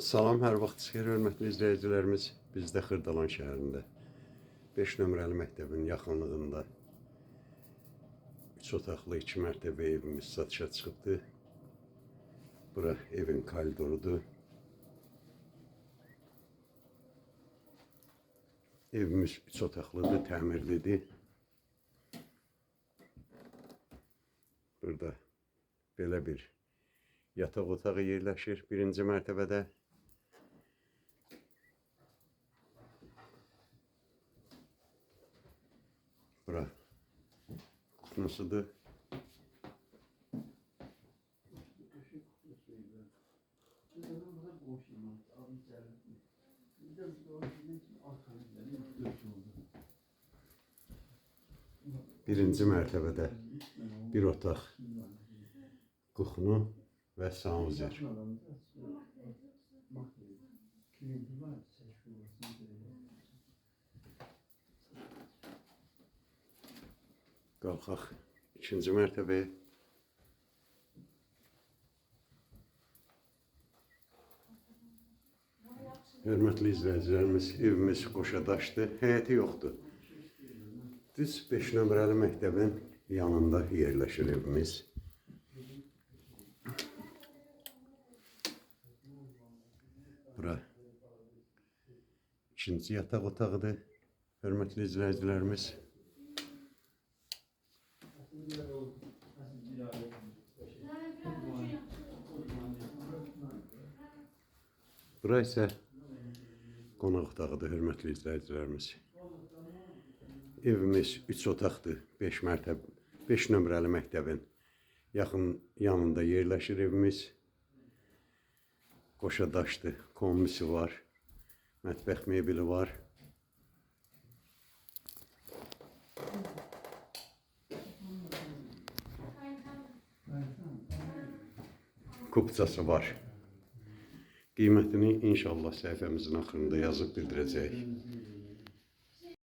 Salam, hər vaxt xeyir, hörmətli izləyicilərimiz. Biz də Xırdalan şəhərində 5 nömrəli məktəbin yaxınlığında 3 otaqlı 2 mərtəbə evimiz satışa çıxıbdı. Bura evin koridorudur. Evimiz 3 otaqlıdır, təmirlidir. Burada belə bir yataq otağı yerləşir birinci mərtəbədə. Bura kutusudur. Birinci mərtəbədə bir otaq, kuxnu və sanuzer. Qalxaq ikinci mərtəbəyə. Hörmətli izləyicilərimiz, evimiz qoşadaşdır, həyəti yoxdur. Düz 5 nömrəli məktəbin yanında yerləşir evimiz. Bura ikinci yataq otağıdır, hörmətli izləyicilərimiz. Bura isə qonaq otağıdır, hörmətli izləyicilərimiz. Evimiz 3 otaqdır, 5 nömrəli məktəbin yanında yerləşir evimiz. Qoşadaşdır, kombisi var, mətbəx mebeli var. Kupçası var. Qiymətini inşallah səhifəmizin axırında yazıb bildirəcəyik.